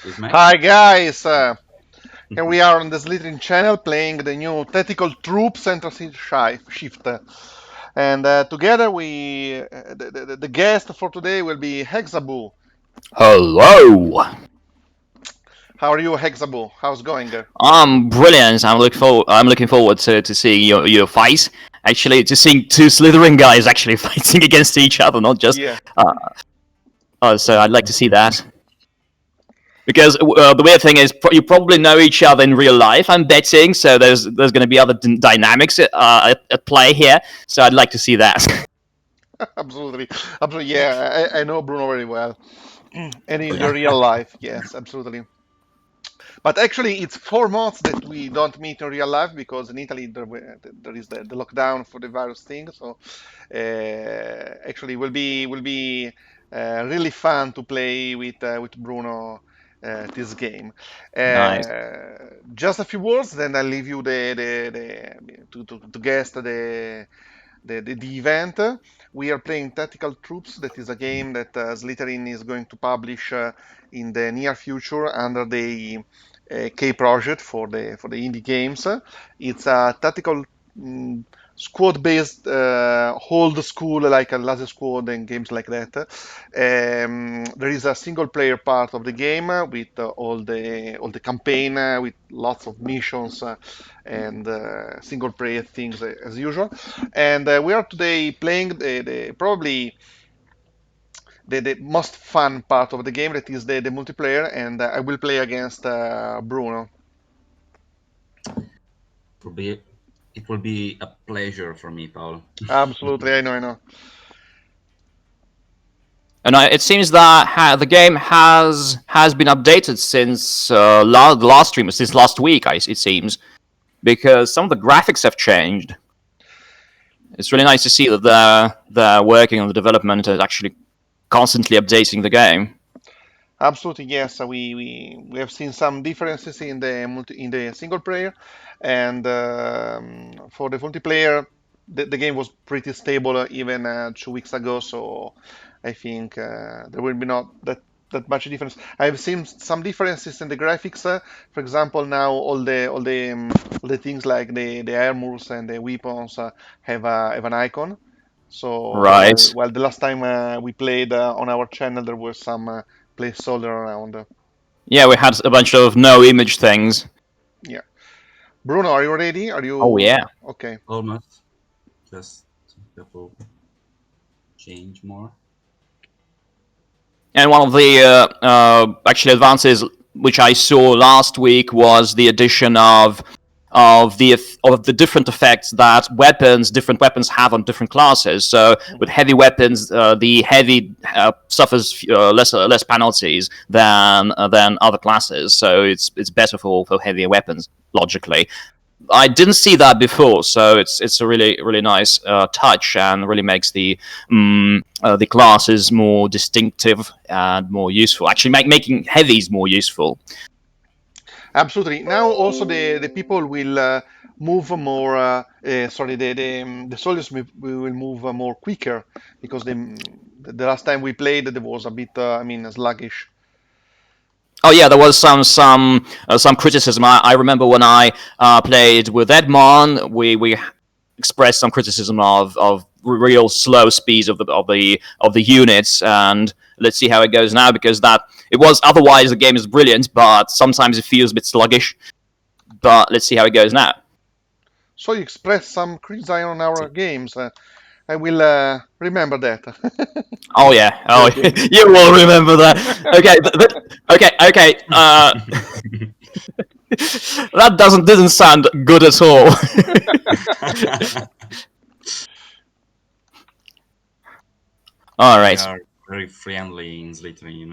Is Mac? Hi guys, here we are on the Slytherin channel playing the new Tactical Troops Shift. And together the guest for today will be Hexabu. Hello. How are you, Hexabu? How's it going? I'm brilliant. I'm looking forward to seeing your fight. Actually, to seeing two Slytherin guys actually fighting against each other, not just. Yeah, Uh, so I'd like to see that because the weird thing is you probably know each other in real life. I'm betting, so there's going to be other dynamics at play here. So I'd like to see that. absolutely. Absolutely, yeah, I know Bruno very well. And Oh in the yeah. real life, yes, absolutely. But actually, it's 4 months that we don't meet in real life because in Italy there is the lockdown for the virus thing. So actually, will be really fun to play with Bruno this game. Nice. Just a few words, then I'll leave you to guest the event. We are playing Tactical Troops. That is a game that Slytherin is going to publish in the near future under the K project for the indie games. It's a tactical mm, squad-based old school like a laser squad and games like that. There is a single-player part of the game with all the campaign with lots of missions and single-player things as usual. And we are today playing the probably the most fun part of the game, that is the multiplayer, and I will play against Bruno. Will be, it will be a pleasure for me, Paolo. Absolutely, I know. And it seems that the game has been updated since the last stream, since last week. It seems because some of the graphics have changed. It's really nice to see that they're working on the development and actually constantly updating the game. Absolutely, yes. We have seen some differences in the single player, and for the multiplayer, the game was pretty stable even 2 weeks ago. So I think there will be not that much difference. I've seen some differences in the graphics. For example, now all the things like the armors and the weapons have an icon. So while Right. while the last time we played on our channel, there were some placeholder around. Yeah, we had a bunch of no image things. Yeah. Bruno, are you ready? Are Oh you yeah. okay? Almost. Just have to change more. And one of the actually advances which I saw last week was the addition of the different effects that different weapons have on different classes. So with Mhm. heavy weapons, the heavy suffers less penalties than other classes. So it's better for heavier weapons logically. I didn't see that before, so it's a really nice touch and really makes the classes more distinctive and more useful. Actually, making heavies more useful. Absolutely. Now also the people will move more. Sorry, the soldiers will move more quicker because the last time we played there was a bit I mean sluggish. Oh yeah, there was some criticism. I remember when I played with Edmond, we expressed some criticism of real slow speeds of the units, and let's see how it goes now because that it was otherwise the game is brilliant, but sometimes it feels a bit sluggish. But let's see how it goes now. So you express some criticism on our games. I will remember that. Oh yeah, oh you will remember that. Okay, okay. That didn't sound good at all. All We right. are very friendly in Slytherin.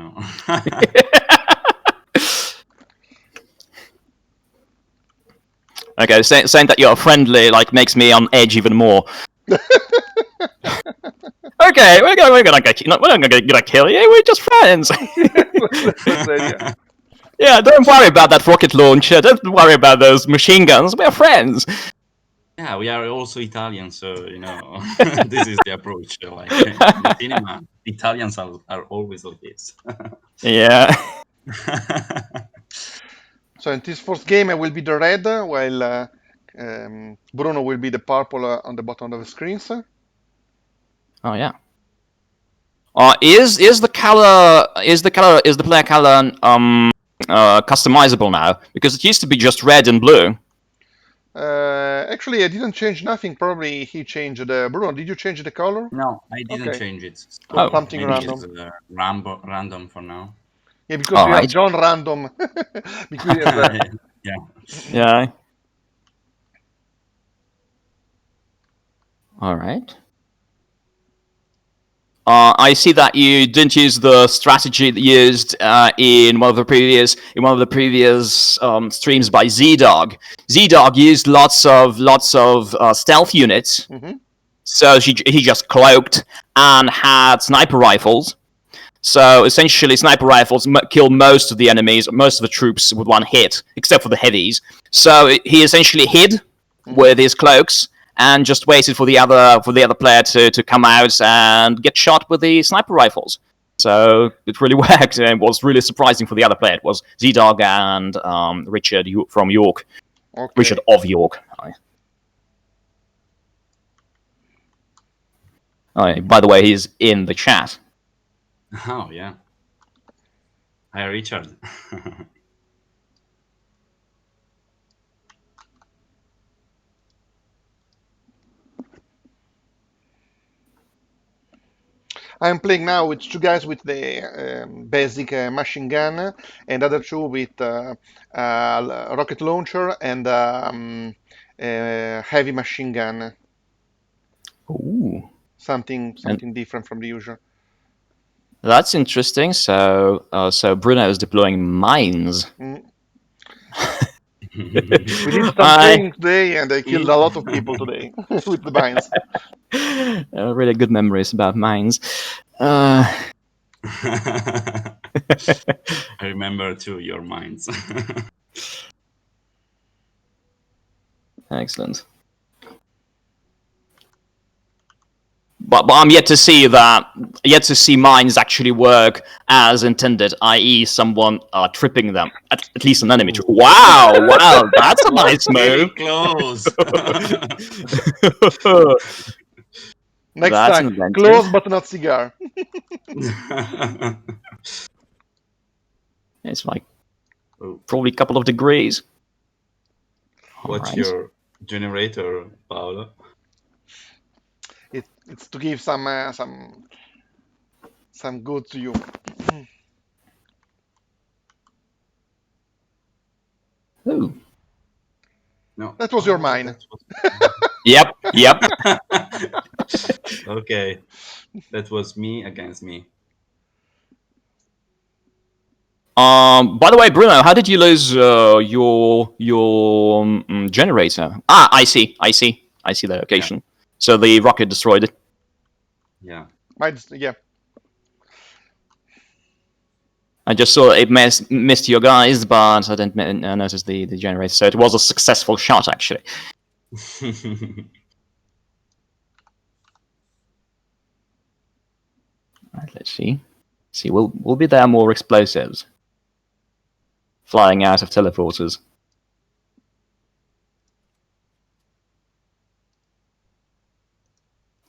Okay, saying that you're friendly like makes me on edge even more. Okay, we're gonna get you. We're not gonna kill you. We're just friends. Let's say, yeah. Yeah, don't worry about that rocket launcher. Don't worry about those machine guns. We're friends. Yeah, we are also Italian, so this is the approach. Like in the cinema, Italians are always like this. Yeah. So in this first game, I will be the red, while Bruno will be the purple on the bottom of the screens. Oh yeah. Is the player color customizable now? Because it used to be just red and blue. Actually, I didn't change nothing. Probably he changed the. Bruno, did you change the color? No, I didn't Okay. change it. So Oh. something Maybe random. it's random for now. Yeah, because All we have right. John random. Because we have, Yeah. Yeah. All right. I see that you didn't use the strategy used in one of the previous streams by Z-Dog. Z-Dog used lots of stealth units, so he just cloaked and had sniper rifles. So essentially, sniper rifles kill most of the enemies, most of the troops with one hit, except for the heavies. So he essentially hid with his cloaks and just waited for the other player to come out and get shot with the sniper rifles. So it really worked, and it was really surprising for the other player. It was Z-Dog and Richard from York. Okay. Richard of York. By the way, he's in the chat. Oh yeah. Hi, Richard. I'm playing now with two guys with the basic machine gun, and other two with rocket launcher and heavy machine gun. Ooh. Something different from the usual. That's interesting. So Bruno is deploying mines. We did some training today, and I killed a lot of people today with the mines. Really good memories about mines. I remember too your mines. Excellent. But I'm yet to see mines actually work as intended, i.e., someone tripping them, at least an enemy. Wow, that's a nice move. Close. Next That's time, close but not cigar. It's like probably a couple of degrees. What's your generator, Paolo? It's to give some good to you. Ooh. No. That was your mine. Yep. Okay. That was me against me. By the way, Bruno, how did you lose your generator? I see the location. Yeah. So the rocket destroyed it. Yeah. Yeah. I just saw it missed your guys, but I didn't notice the generator. So it was a successful shot, actually. Right, let's see. Will be there more explosives flying out of teleporters?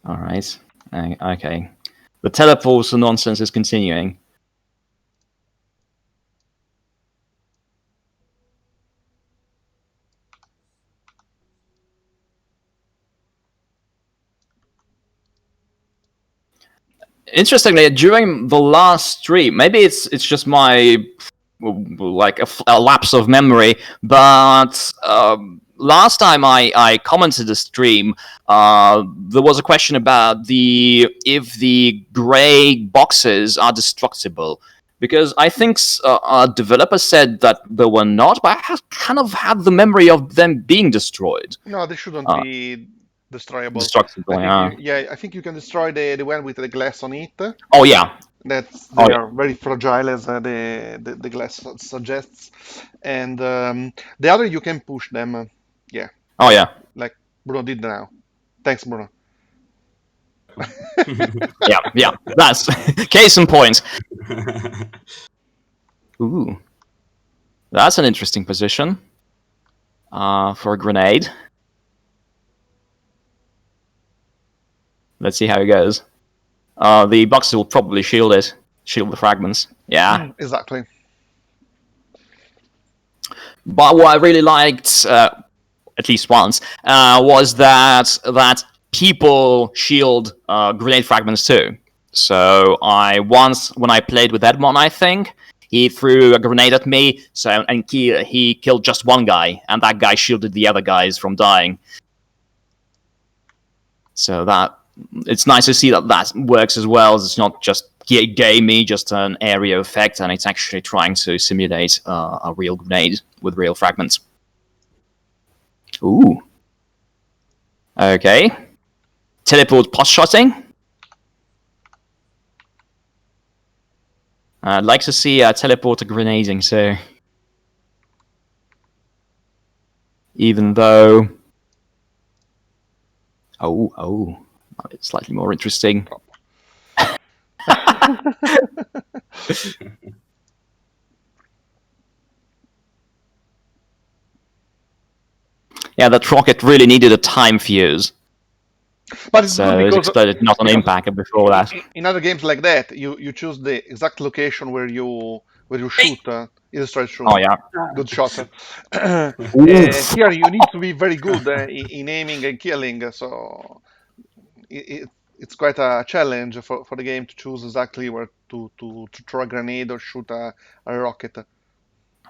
All right. Okay. The teleporter nonsense is continuing. Interestingly, during the last stream, maybe it's just my like a lapse of memory, but last time I commented the stream, there was a question about if the gray boxes are destructible. Because I think a developer said that they were not, but I kind of had the memory of them being destroyed. No, they shouldn't be destroyable. Destructible, I think you can destroy the one with the glass on it. Oh yeah. They are very fragile, as the glass suggests. And the other, you can push them. Yeah. Oh yeah. Like Bruno did now. Thanks, Bruno. Yeah. That's case in point. Ooh, that's an interesting position for a grenade. Let's see how it goes. The boxes will probably shield the fragments. Yeah. Exactly. But what I really liked, at least once, was that people shield grenade fragments too. So when I played with Edmond, I think he threw a grenade at me. And he killed just one guy, and that guy shielded the other guys from dying. So it's nice to see that works as well. It's not just gamey, just an area effect, and it's actually trying to simulate a real grenade with real fragments. Ooh. Okay. Teleport post-shotting. I'd like to see teleporter grenading, so... Even though... Oh. It's slightly more interesting. Yeah, that rocket really needed a time fuse. But it's So good it because exploded not on impact before that. in other games like that, you choose the exact location where you shoot. Is straight shoot. Oh yeah. Good shot. Oof. Here you need to be very good in aiming and killing. So it's quite a challenge for the game to choose exactly where to throw a grenade or shoot a rocket.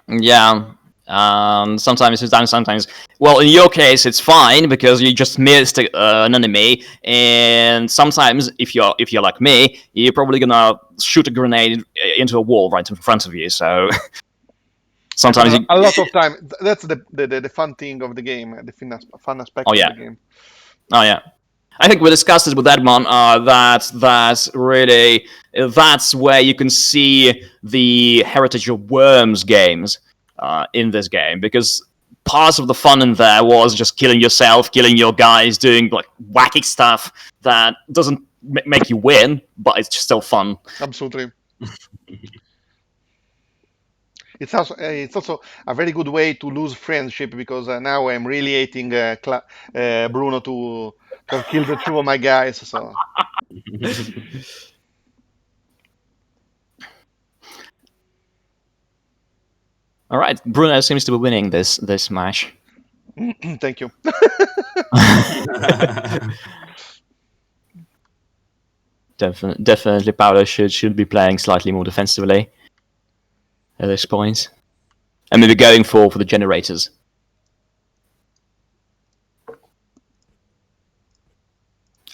Yeah. Sometimes it's done. Sometimes, well, in your case, it's fine because you just missed an enemy. And sometimes, if you're like me, you're probably gonna shoot a grenade into a wall right in front of you. So sometimes a lot of time. That's the fun thing of the game, the fun aspect of the game. Oh yeah. I think we discussed it with Edmond. That's where you can see the heritage of Worms games in this game, because part of the fun in there was just killing yourself, killing your guys, doing like wacky stuff that doesn't make you win, but it's still fun. Absolutely. It's also a very good way to lose friendship, because now I'm really hating Bruno to have killed the two of my guys. So All right, Bruno seems to be winning this match. thank you. Definitely, Paolo should be playing slightly more defensively at this point, and maybe going for the generators.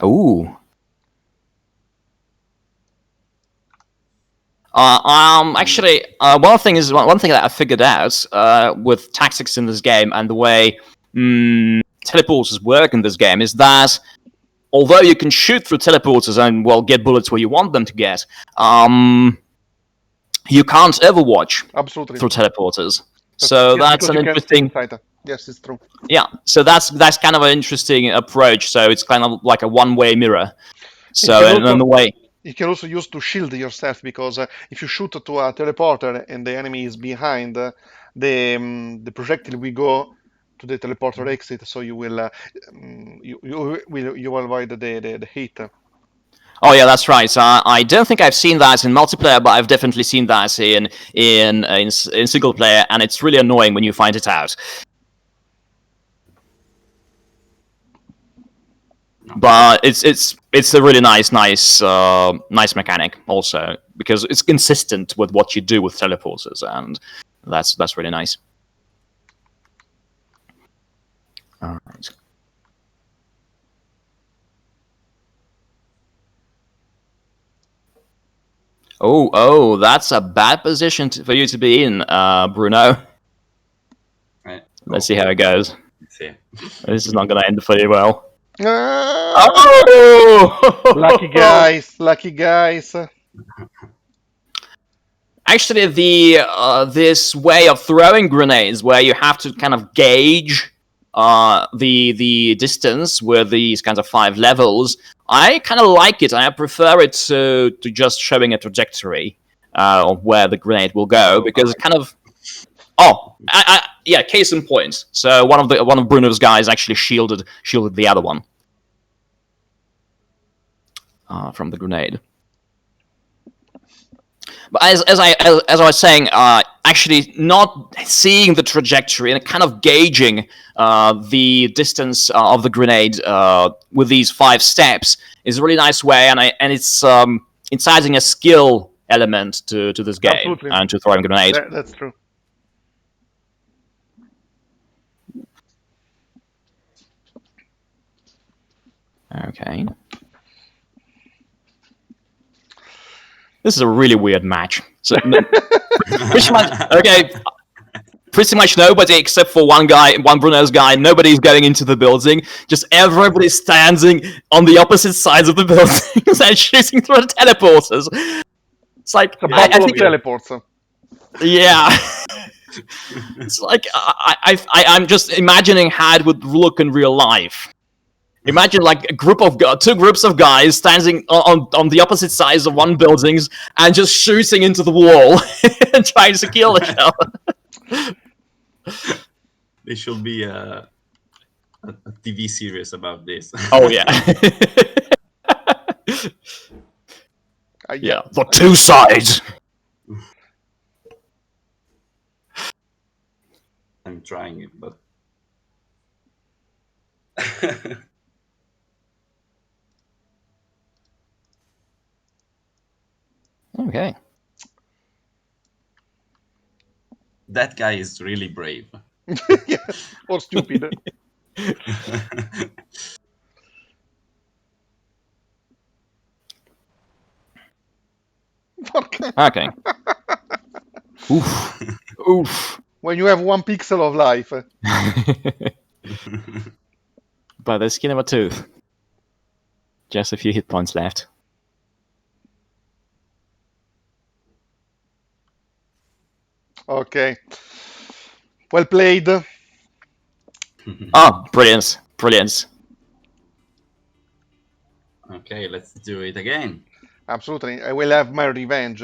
Ooh. Actually, one thing that I figured out with tactics in this game and the way teleporters work in this game is that although you can shoot through teleporters and get bullets where you want them to get, you can't overwatch Absolutely through teleporters. So that's an interesting. Yes, it's true. Yeah, so that's kind of an interesting approach. So it's kind of like a one-way mirror. So in the way. You can also use to shield yourself, because if you shoot to a teleporter and the enemy is behind, the projectile will go to the teleporter exit, so you will avoid the hit. Oh yeah, that's right. So I don't think I've seen that in multiplayer, but I've definitely seen that in single player, and it's really annoying when you find it out. But it's a really nice mechanic also, because it's consistent with what you do with teleporters, and that's really nice. All right. Oh, that's a bad position for you to be in, Bruno. Right. Let's see how it goes. Let's see. This is not going to end for you well. Oh! Lucky guys. Actually, this way of throwing grenades, where you have to kind of gauge the distance with these kinds of 5 levels, I kind of like it. I prefer it to just showing a trajectory. of where the grenade will go, because it kind of. Oh, yeah. Case in point. So one of Bruno's guys actually shielded the other one from the grenade. But as I was saying, actually not seeing the trajectory and kind of gauging the distance of the grenade with these 5 steps is a really nice way, and it's adding a skill element to this game. Absolutely. And to throwing grenades. That's true. Okay. This is a really weird match. So, pretty much nobody except for one Bruno's guy, nobody's going into the building. Just everybody standing on the opposite sides of the buildings and shooting through the teleporters. It's like a battle of teleports. Yeah. It's like I'm just imagining how it would look in real life. Imagine like two groups of guys standing on the opposite sides of one buildings and just shooting into the wall and trying to kill each other. There should be a TV series about this. Oh yeah. Yeah, the 2 sides. I'm trying it, but Okay. that guy is really brave. Yeah, or stupid. Okay. Oof. Oof. When you have 1 pixel of life. By the skin of a tooth. Just a few hit points left. Okay. Well played. Oh, brilliant. Brilliant. Okay, let's do it again. Absolutely. I will have my revenge.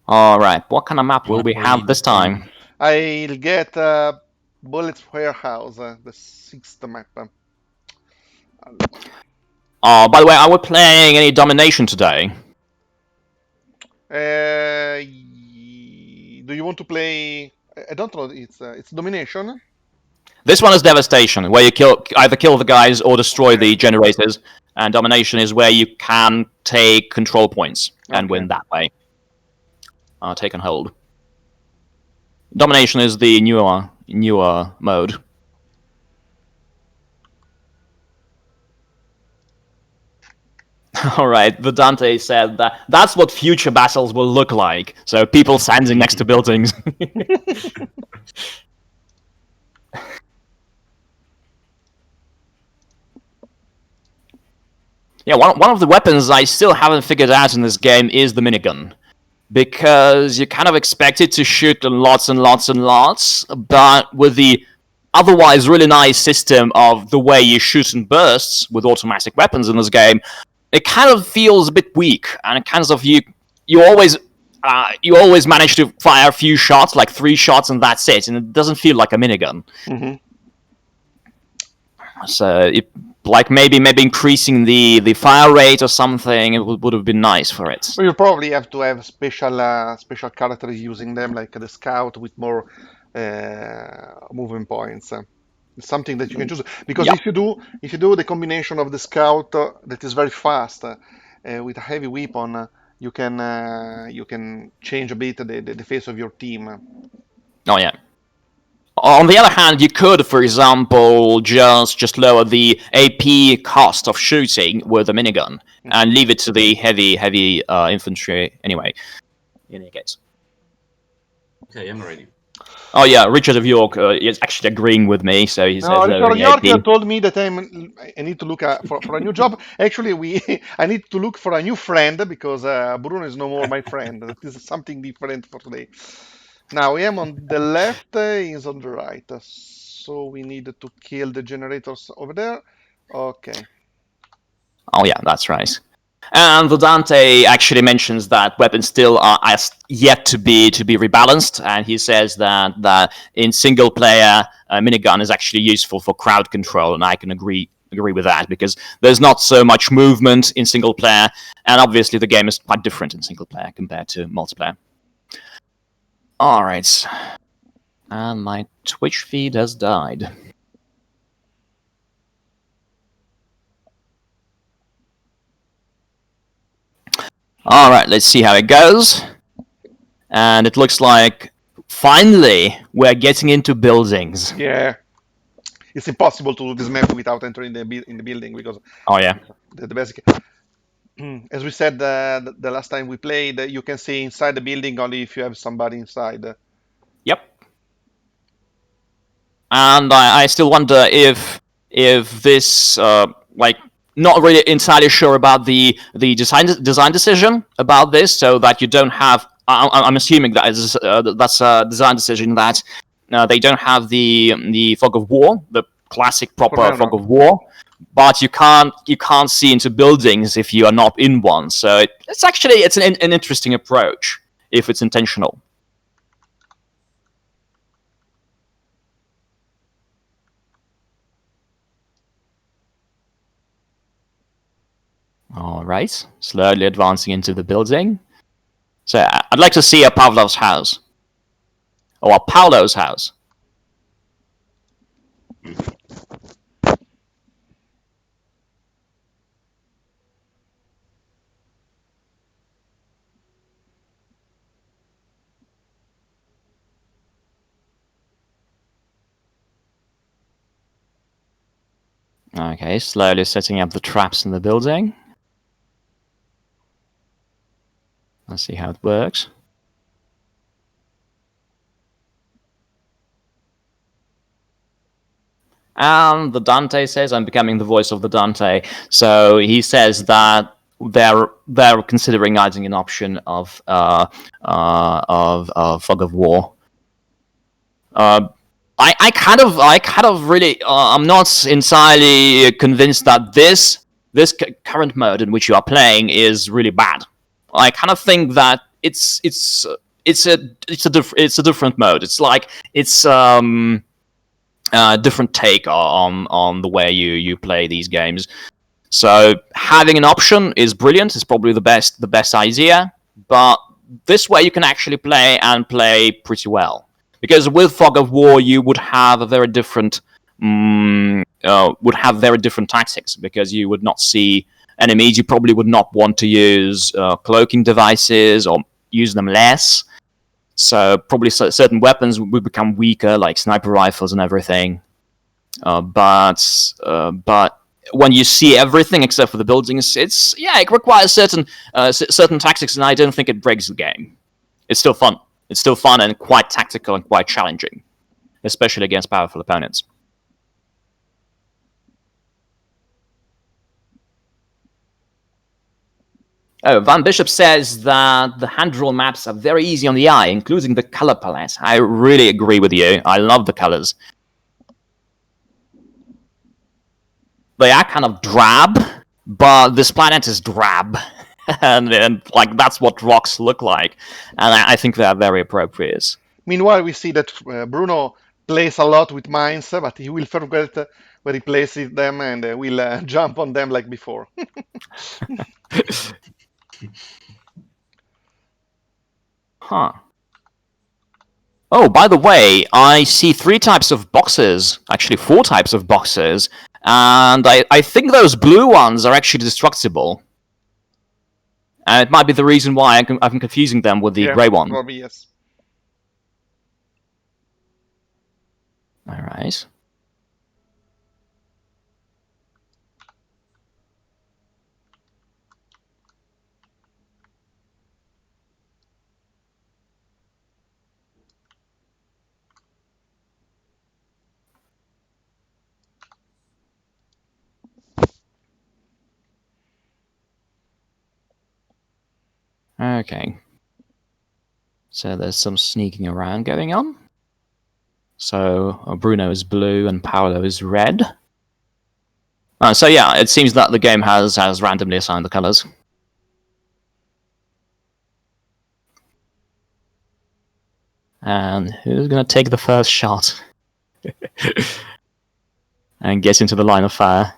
Alright, what kind of map will we have this time? I'll get Bullet's Warehouse, the 6th map. By the way, are we playing any domination today? Do you want to play? I don't know. It's domination. This one is devastation, where you either kill the guys or destroy the generators, and domination is where you can take control points and win that way. Take and hold. Domination is the newer mode. Alright, the Dante said that's what future battles will look like. So people standing next to buildings. Yeah, one of the weapons I still haven't figured out in this game is the minigun. Because you kind of expect it to shoot lots and lots and lots, but with the otherwise really nice system of the way you shoot in bursts with automatic weapons in this game, it kind of feels a bit weak, and it kind of you always manage to fire a few shots, like 3 shots, and that's it, and it doesn't feel like a minigun. Mm-hmm. So, like maybe increasing the fire rate or something, it would have been nice for it. Well, you probably have to have special characters using them, like the scout with more movement points. It's something that you can choose, because if you do the combination of the scout that is very fast with a heavy weapon, you can change a bit the face of your team. Oh yeah. On the other hand, you could, for example, just lower the AP cost of shooting with a minigun and leave it to the heavy infantry anyway. In any case. Okay, I'm ready. Oh yeah, Richard of York is actually agreeing with me, so he says. No, Richard of York told me that I need to look for a new job. Actually, I need to look for a new friend, because Bruno is no more my friend. That is something different for today. Now I am on the left, he's on the right. So we need to kill the generators over there. Okay. Oh yeah, that's right. And the Dante actually mentions that weapons still are yet to be rebalanced, and he says that in single player, minigun is actually useful for crowd control, and I can agree with that, because there's not so much movement in single player, and obviously the game is quite different in single player compared to multiplayer. All right, and my Twitch feed has died. All right, let's see how it goes. And it looks like finally we're getting into buildings. Yeah, it's impossible to do this map without entering in the building, because Oh yeah. the basic. As we said the last time we played, you can see inside the building only if you have somebody inside. Yep. And I still wonder if this like, not really entirely sure about the design decision about this, so that you don't have. I'm assuming that that's a design decision that they don't have the fog of war, the classic proper fog of war, but you can't see into buildings if you are not in one. So it's an interesting approach if it's intentional. All right, slowly advancing into the building. So I'd like to see a Pavlov's house, or a Paolo's house. Okay, slowly setting up the traps in the building. Let's see how it works. And the Dante says, I'm becoming the voice of the Dante. So he says that they're considering adding an option of fog of war. I kind of really I'm not entirely convinced that this current mode in which you are playing is really bad. I kind of think that it's a different mode. It's like it's different take on the way you play these games. So having an option is brilliant. It's probably the best idea. But this way you can actually play pretty well. Because with Fog of War you would have a very different tactics, because you would not see enemies. You probably would not want to use cloaking devices, or use them less. So probably certain weapons would become weaker, like sniper rifles and everything. But when you see everything except for the buildings, it requires certain tactics, and I don't think it breaks the game. It's still fun. It's still fun and quite tactical and quite challenging, especially against powerful opponents. Oh, Van Bishop says that the hand-drawn maps are very easy on the eye, including the color palette. I really agree with you. I love the colors. They are kind of drab, but this planet is drab. and like, that's what rocks look like. And I think they are very appropriate. Meanwhile, we see that Bruno plays a lot with mines, but he will forget where he places them, and will jump on them like before. Huh. Oh, by the way, I see 3 types of boxes, actually 4 types of boxes, and I think those blue ones are actually destructible. And it might be the reason why I'm confusing them with the grey one. Probably, yes. Alright. Okay. So there's some sneaking around going on. So Bruno is blue and Paolo is red. So yeah, it seems that the game has randomly assigned the colors. And who's gonna take the first shot? And get into the line of fire.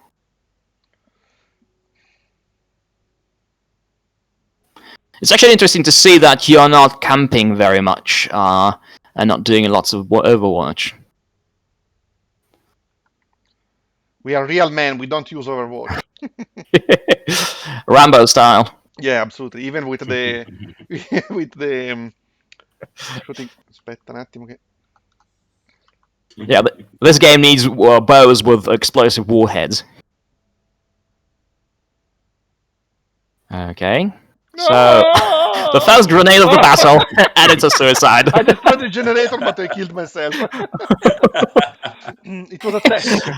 It's actually interesting to see that you're not camping very much, and not doing lots of Overwatch. We are real men. We don't use Overwatch. Rambo style. Yeah, absolutely. Even with the with the shooting. Aspetta un attimo che. Yeah, but this game needs bows with explosive warheads. Okay. So, the first grenade of the battle, and it's a suicide. I destroyed the generator, but I killed myself. It was a test.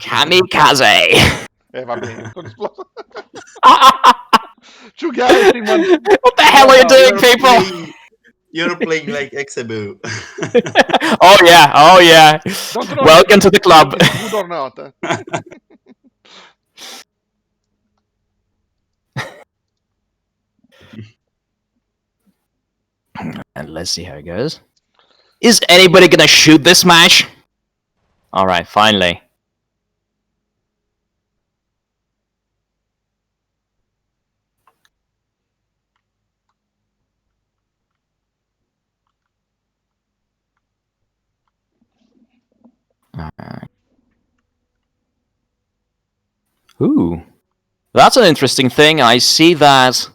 Kamikaze! Va bene, sono esploso. Two guys in one. What the hell are you doing, people? You're playing like Exebu. Oh yeah. Don't know Welcome to the club. if it's good or not. And let's see how it goes. Is anybody gonna shoot this match? Alright, finally. Ooh. That's an interesting thing. I see that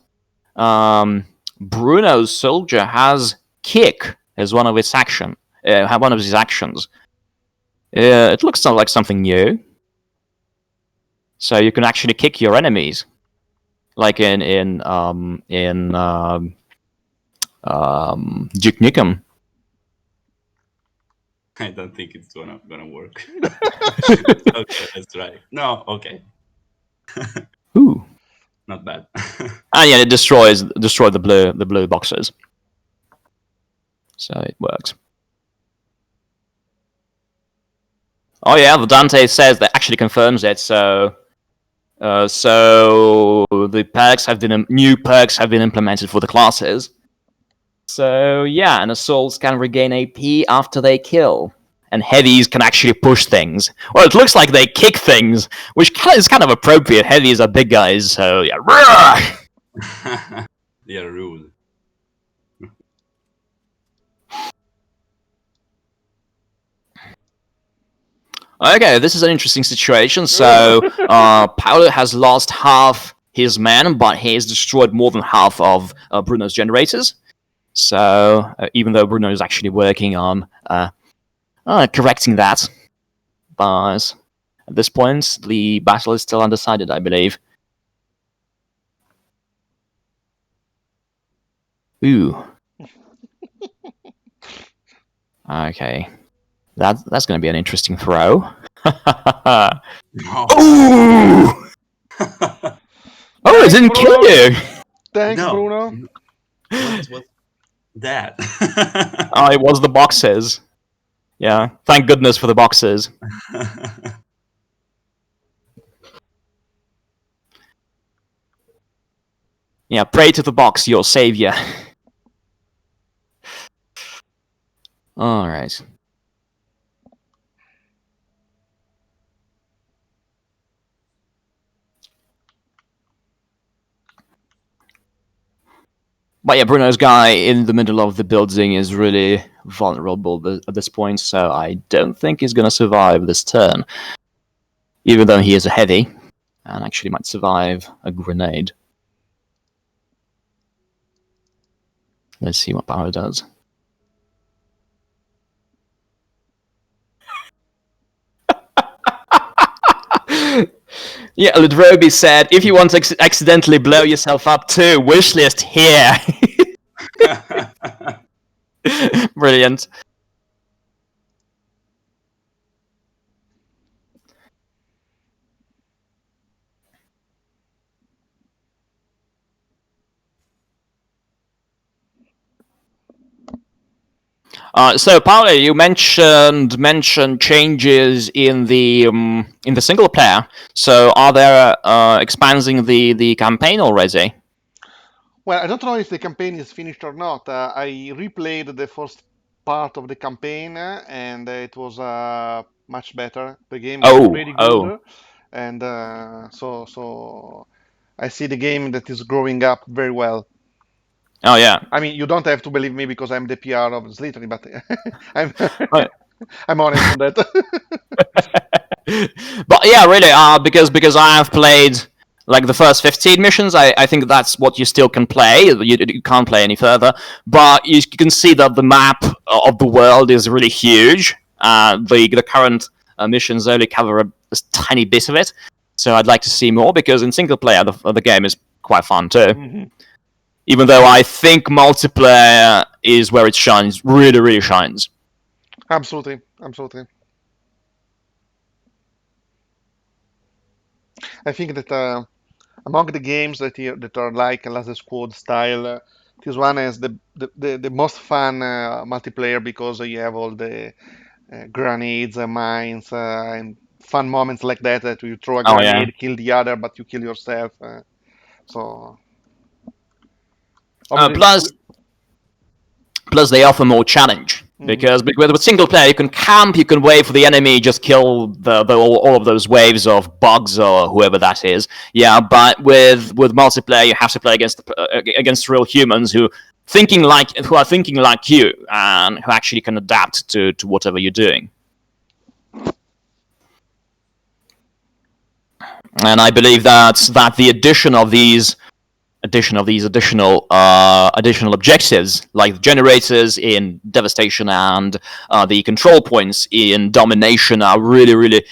Bruno's soldier has kick as one of his actions. It looks like something new. So you can actually kick your enemies, like in Duke Nukem. I don't think it's gonna work. Okay, let's try. No, okay. Ooh. Not bad. And yeah, it destroyed the blue boxes. So it works. Oh yeah, the Dante says that actually confirms it. So the perks have been new perks have been implemented for the classes. So yeah, and assaults can regain AP after they kill, and heavies can actually push things. Well, it looks like they kick things, which is kind of appropriate. Heavies are big guys, so yeah. They are rude. Okay, this is an interesting situation. So Paolo has lost half his men, but he has destroyed more than half of Bruno's generators. So even though Bruno is actually working on correcting that, but at this point the battle is still undecided, I believe. Ooh. Okay. That's going to be an interesting throw. Oh. Ooh! Oh, it didn't kill you! Thanks, No. Bruno. What was that? Oh, it was the boxes. Yeah, thank goodness for the boxes. Yeah, pray to the box, your savior. Alright. But yeah, Bruno's guy in the middle of the building is really vulnerable at this point, so I don't think he's gonna survive this turn. Even though he is a heavy, and actually might survive a grenade. Let's see what Paolo does. Yeah, Ludrobi said, if you want to accidentally blow yourself up too, wishlist here. Brilliant. So, Paolo, you mentioned changes in the single player. So, are there expanding the campaign already? Well, I don't know if the campaign is finished or not. I replayed the first part of the campaign, and it was much better. The game is Oh, pretty good, oh, and so I see the game that is growing up very well. oh, yeah. I mean, you don't have to believe me because I'm the PR of Slytherin, but I'm Right. I'm honest on that. But yeah, really, because I have played like the first 15 missions. I think that's what you still can play. You can't play any further, but you can see that the map of the world is really huge. The current missions only cover a tiny bit of it, so I'd like to see more because in single player the game is quite fun too. Mhm. Even though I think multiplayer is where it shines, really, really shines. Absolutely, absolutely. I think that among the games that are like Last Squad style, this one is the most fun multiplayer because you have all the grenades, mines, and fun moments like that that you throw a Oh yeah. grenade, kill the other, but you kill yourself. So obviously, Plus, they offer more challenge mhm. because with single player you can camp, you can wait for the enemy, just kill all of those waves of bugs or whoever that is. Yeah, but with multiplayer you have to play against real humans who are thinking like you and who actually can adapt to whatever you're doing. And I believe that the additional objectives like the generators in devastation and the control points in domination are really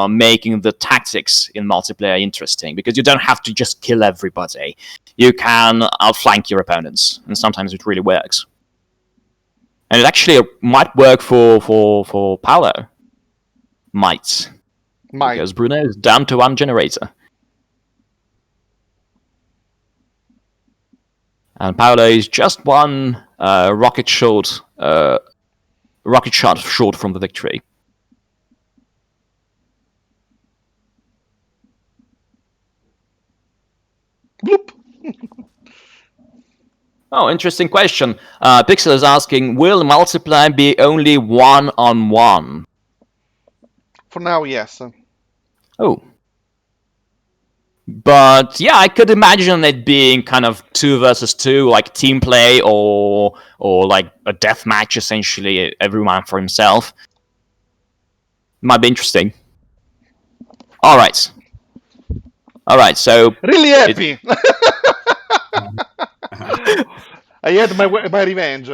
making the tactics in multiplayer interesting because you don't have to just kill everybody. You can outflank your opponents, and sometimes it really works. And it actually might work for Paolo. Might, Might. because Bruno is down to one generator. And Paolo is just one rocket shot short from the victory. Bloop. Oh, interesting question. Pixel is asking, will multiplayer be only one-on-one? For now, yes. Oh. But yeah, I could imagine it being kind of 2 versus 2, like team play or like a death match, essentially, everyone for himself. Might be interesting. All right, so Really it, happy. I had my revenge.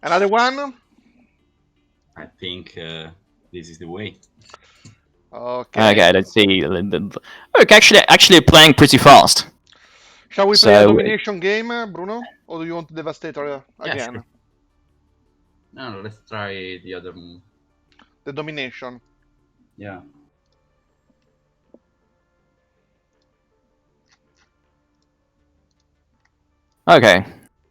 Another one. I think this is the way. Okay. okay, let's see. Okay, actually playing pretty fast. Shall we play a So domination game, Bruno? Or do you want Devastator Yeah, again? sure. No, let's try the other. The domination. Yeah. okay.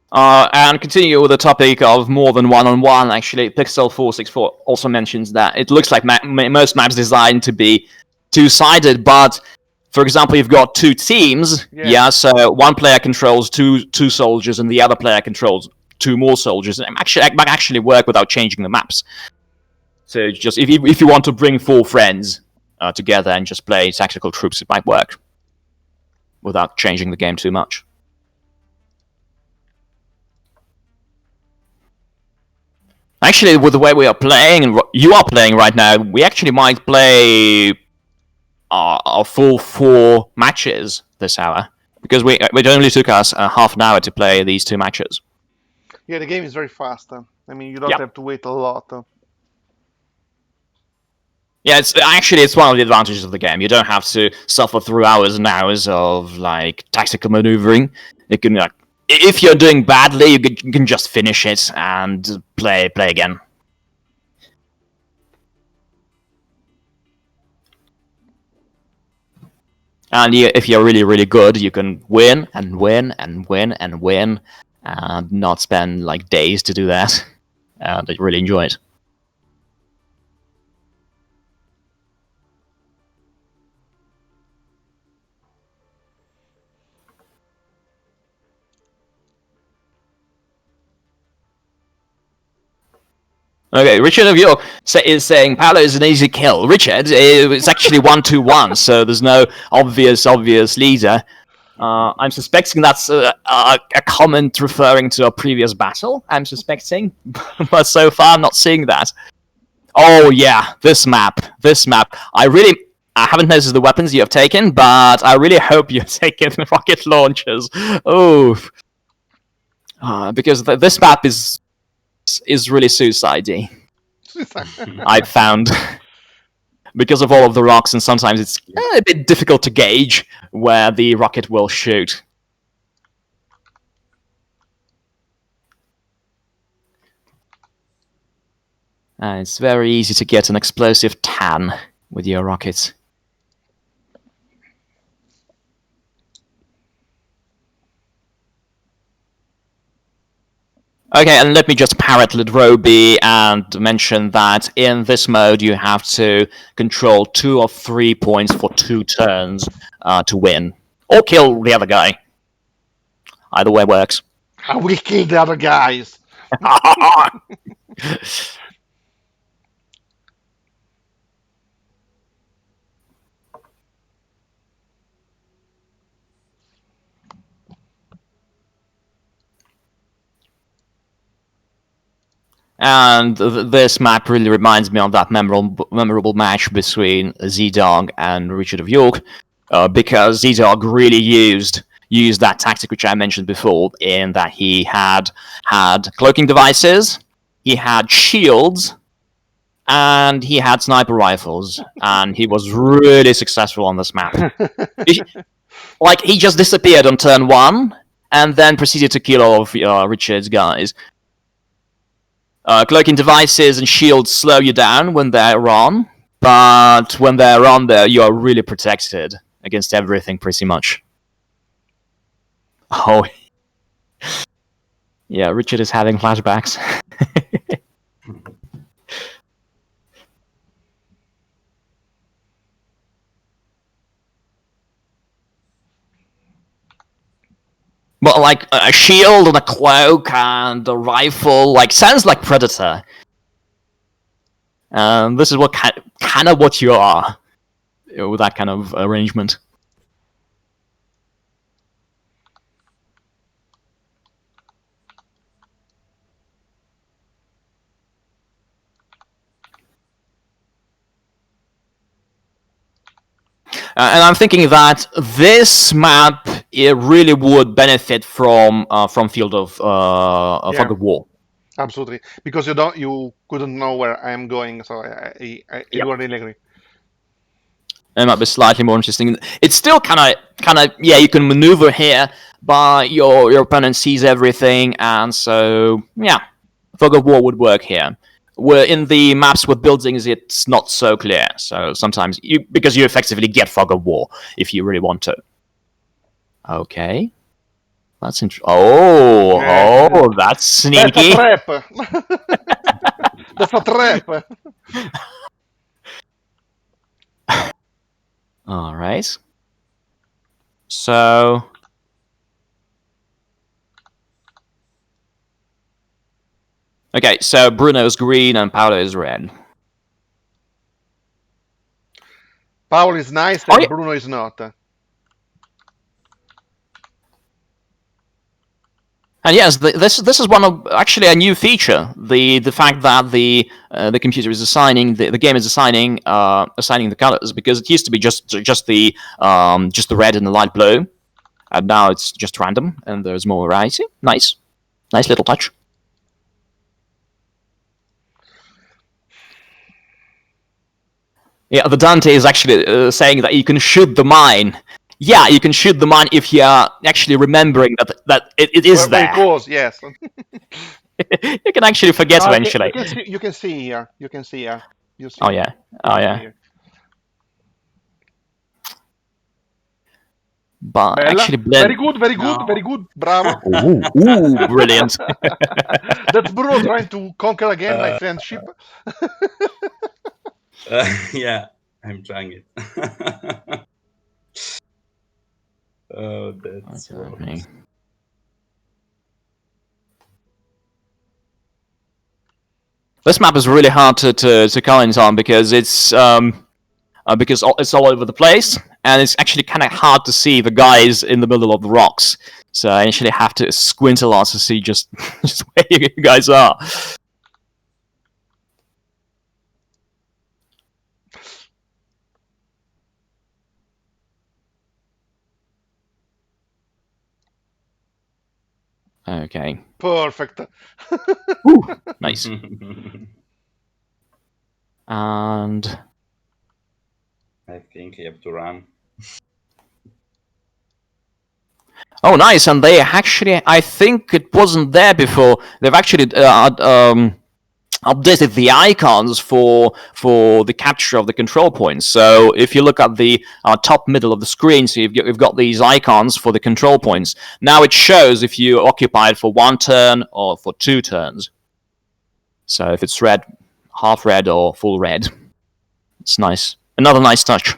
And continue with the topic of more than one-on-one. Actually, Pixel464 also mentions that it looks like most maps designed to be two-sided, but for example, you've got 2 teams. Yeah. Yeah, so one player controls two soldiers, and the other player controls 2 more soldiers. It might actually work without changing the maps. So just if you want to bring 4 friends together and just play tactical troops, it might work without changing the game too much. Actually, with the way we are playing and you are playing right now, we actually might play our full 4 matches this hour because it only took us half an hour to play these 2 matches. Yeah, the game is very fast. I mean, you don't Yep. have to wait a lot. Yeah, it's one of the advantages of the game. You don't have to suffer through hours and hours of like tactical maneuvering. You can if you're doing badly, you can just finish it and play again. And if you're really good, you can win and win and win and win, and not spend like days to do that. And I really enjoy it. Okay, Richard of York is saying Paolo is an easy kill. Richard, it's actually 1-2-1, so there's no obvious leader. I'm suspecting that's a comment referring to a previous battle, I'm suspecting, but so far I'm not seeing that. Oh yeah, this map. I haven't noticed the weapons you have taken, but I really hope you've taken rocket launchers. Oh, because this map is really suicide-y. I've found. Because of all of the rocks, and sometimes it's a bit difficult to gauge where the rocket will shoot. It's very easy to get an explosive tan with your rockets. Okay, and let me just parrot Lidrobi and mention that in this mode you have to control 2 or 3 points for 2 turns to win. Or kill the other guy. Either way works. I will kill the other guys. And this map really reminds me of that memorable match between Z-Dog and Richard of York, because Z-Dog really used that tactic which I mentioned before, in that he had cloaking devices, he had shields, and he had sniper rifles, and he was really successful on this map. He just disappeared on turn 1, and then proceeded to kill all of Richard's guys. Cloaking devices and shields slow you down when they're on, but when they're on there, you are really protected against everything, pretty much. Oh. Yeah, Richard is having flashbacks. But like a shield and a cloak and a rifle, sounds like Predator. This is what kind of what you are with that kind of arrangement. And I'm thinking that this map, it really would benefit from Field of Fog of War. Absolutely, because you couldn't know where I'm going, so I do really agree. It might be slightly more interesting. It's still kind of you can maneuver here, but your opponent sees everything, and so Fog of War would work here. Where in the maps with buildings, it's not so clear. So sometimes because you effectively get Fog of War if you really want to. Okay, that's interesting. Oh, that's sneaky. That's a trap. That's a trap. All right. So. Okay, so Bruno's green and Paolo is red. Paolo is nice and Bruno is not. And yes, this is one of actually a new feature. The fact that the computer is assigning the game is assigning the colors, because it used to be just the red and the light blue, and now it's just random and there's more variety. Nice little touch. Yeah, the Dante is actually saying that you can shoot the mine. Yeah, you can shoot the mine if you are actually remembering that it is there. Of course, yes. You can actually forget eventually. You can see here. You can see here. You see. Oh yeah. Here. But Bella. actually, very good, bravo. Ooh, brilliant. That's Bruno trying to conquer again my friendship. Yeah, I'm trying it. Oh, that's okay. This map is really hard to comment on because it's it's all over the place, and it's actually kind of hard to see the guys in the middle of the rocks. So I actually have to squint a lot to see just where you guys are. Okay. Perfect. Ooh, nice. And I think you have to run. oh, nice! And they actually, I think it wasn't there before. They've actually updated the icons for the capture of the control points. So if you look at the top middle of the screen, so you've got these icons for the control points. Now it shows if you occupy it for 1 turn or for 2 turns. So if it's red, half red, or full red, it's nice. Another nice touch.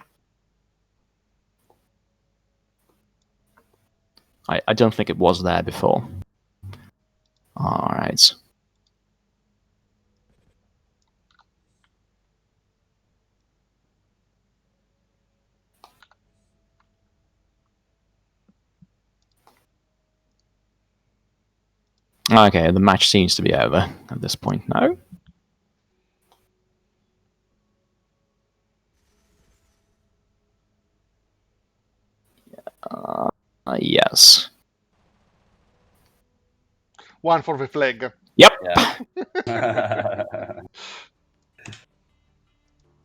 I don't think it was there before. All right. Okay, the match seems to be over at this point. No? Yes. One for the flag. Yep. Yeah.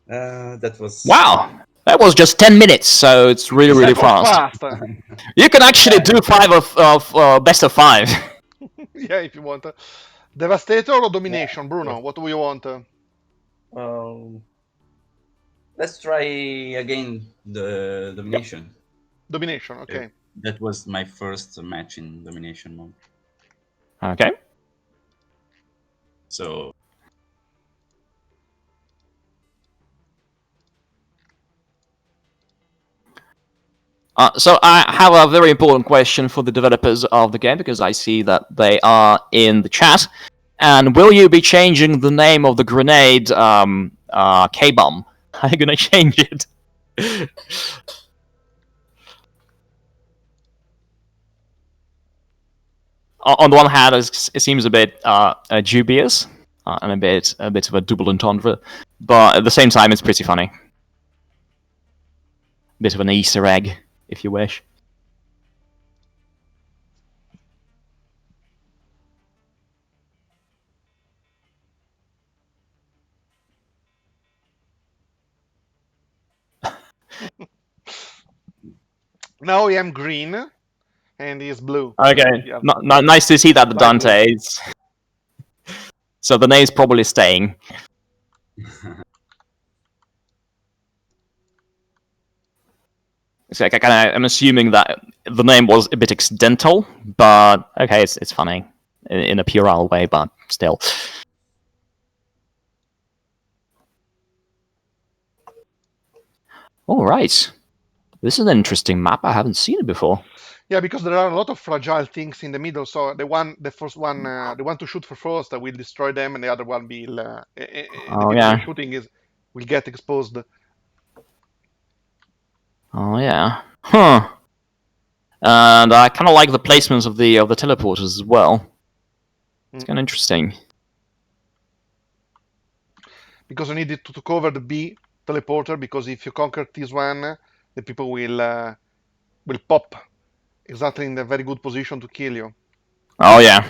That was Wow. That was just 10 minutes, so it's really, really That was fast. fast. You can actually do 5 of best of 5. Yeah, if you want. Devastator or Domination, Bruno? What do you want? Let's try again the domination. Domination, okay. That was my first match in domination mode. Okay. So So I have a very important question for the developers of the game, because I see that they are in the chat. And will you be changing the name of the grenade K-bomb? Are you going to change it? On the one hand, it seems a bit dubious and a bit of a double entendre, but at the same time, it's pretty funny. Bit of an Easter egg, if you wish. Now I am green, and he is blue. Okay, Yeah. nice to see that, the Light blue. Dante's. So the name's probably staying. It's like I'm assuming that the name was a bit accidental, but okay, it's funny in a puerile way, but still. All right, this is an interesting map. I haven't seen it before. Yeah, because there are a lot of fragile things in the middle. So the first one, the one to shoot for first, will destroy them, and the other one will, the people yeah. shooting will get exposed. Oh yeah, huh. And I kind of like the placements of the teleporters as well. It's kind of interesting. Because you need to cover the B teleporter, because if you conquer this one, the people will pop exactly in the very good position to kill you. Oh yeah.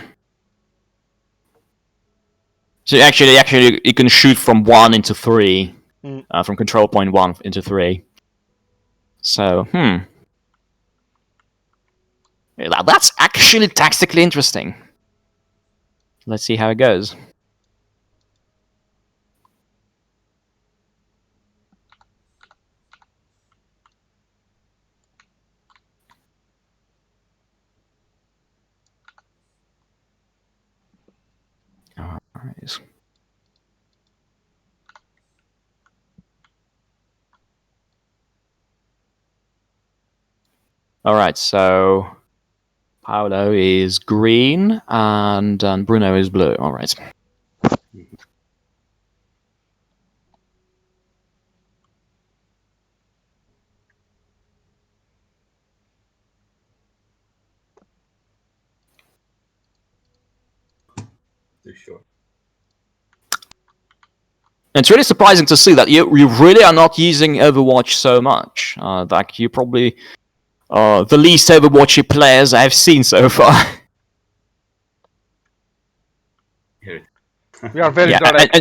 So actually, you can shoot from 1 into 3, from control point 1 into 3. So, that's actually tactically interesting. Let's see how it goes. Alright. Alright, so Paolo is green and Bruno is blue. Alright. too sure. It's really surprising to see that you really are not using Overwatch so much. Like you probably the least Overwatchy players I've seen so far. Here it- We are very Yeah, direct.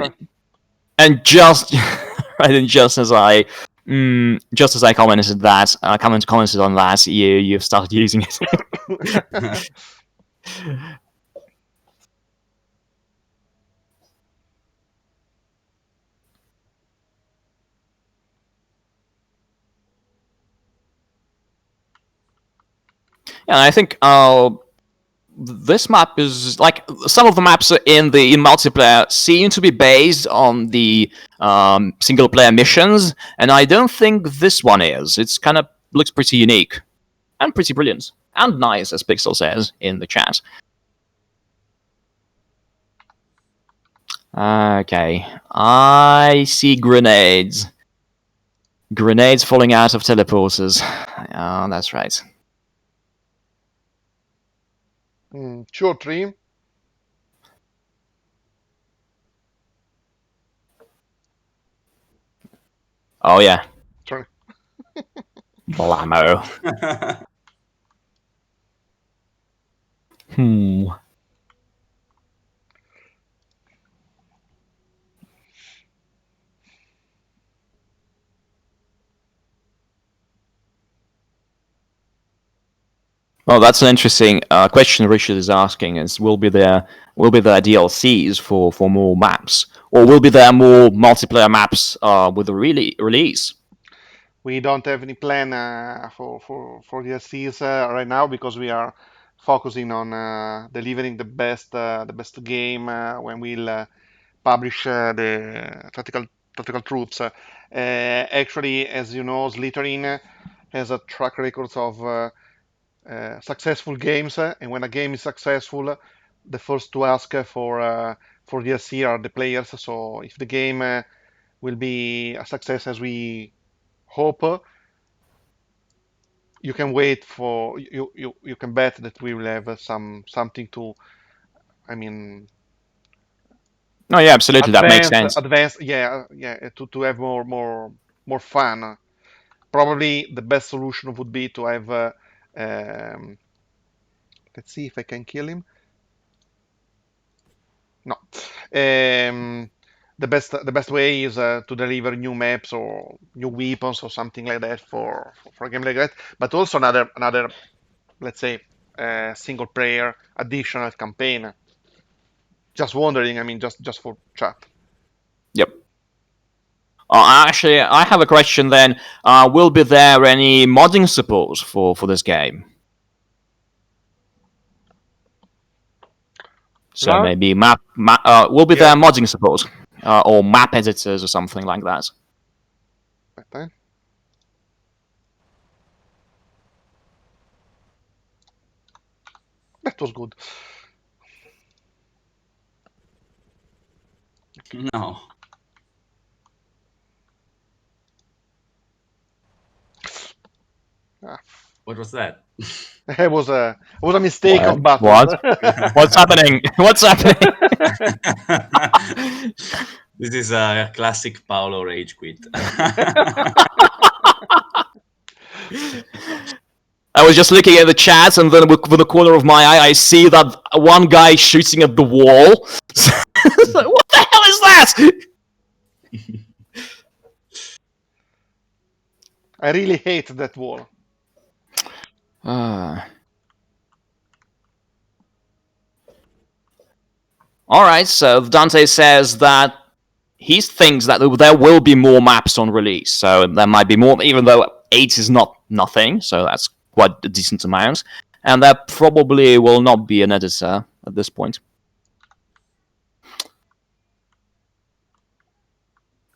and just right, and just as I commented on that, you've started using it. Yeah, I think this map is like some of the maps in multiplayer seem to be based on the single player missions, and I don't think this one is. It's kind of looks pretty unique and pretty brilliant and nice, as Pixel says in the chat. Okay, I see grenades. Grenades falling out of teleporters. Oh, that's right. Sure, Tree. Oh yeah, Sorry. blammo. Well, that's an interesting question Richard is asking. Is will be there DLCs for more maps, or will be there more multiplayer maps with the release? We don't have any plan for DLCs right now because we are focusing on delivering the best game when we'll publish the tactical troops. Actually, as you know, Slytherin has a track record of successful games, and when a game is successful, the first to ask for DLC are the players. So if the game will be a success as we hope, you can wait for you can bet that we will have something to, I mean, Oh yeah, absolutely, that makes sense. advance, yeah, to have more fun. Probably the best solution would be to have let's see if I can kill him. No. The best way is to deliver new maps or new weapons or something like that for a game like that. But also another let's say single player additional campaign. Just wondering, I mean, just for chat. Yep. Actually, I have a question then. Will be there any modding support for this game? So No? maybe will be there modding support or map editors or something like that. Okay. That was good. No. Ah. What was that? It was a mistake of What? buttons. What's happening? What's happening? This is a classic Paolo rage quit. I was just looking at the chat, and then with the corner of my eye, I see that one guy shooting at the wall. What the hell is that? I really hate that wall. All right, so Dante says that he thinks that there will be more maps on release, so there might be more, even though 8 is not nothing, so that's quite a decent amount, and there probably will not be an editor at this point.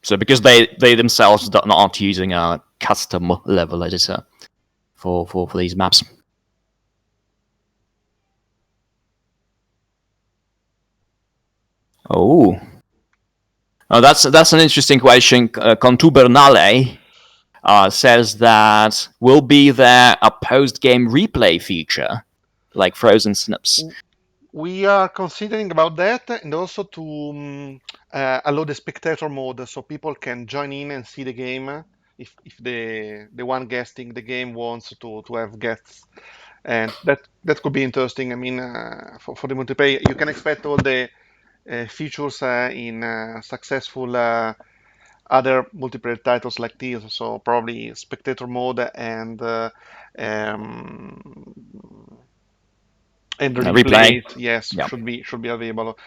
So because they themselves aren't using a custom level editor for these maps. Oh, that's an interesting question. Contubernale says that will be there a post-game replay feature like Frozen Snips. We are considering about that, and also to allow the spectator mode, so people can join in and see the game if the one guesting the game wants to have guests, and that could be interesting. I mean, for the multiplayer, you can expect all the features in successful other multiplayer titles like this. So probably spectator mode um, and Replay. replays, yes, Yeah. should be available.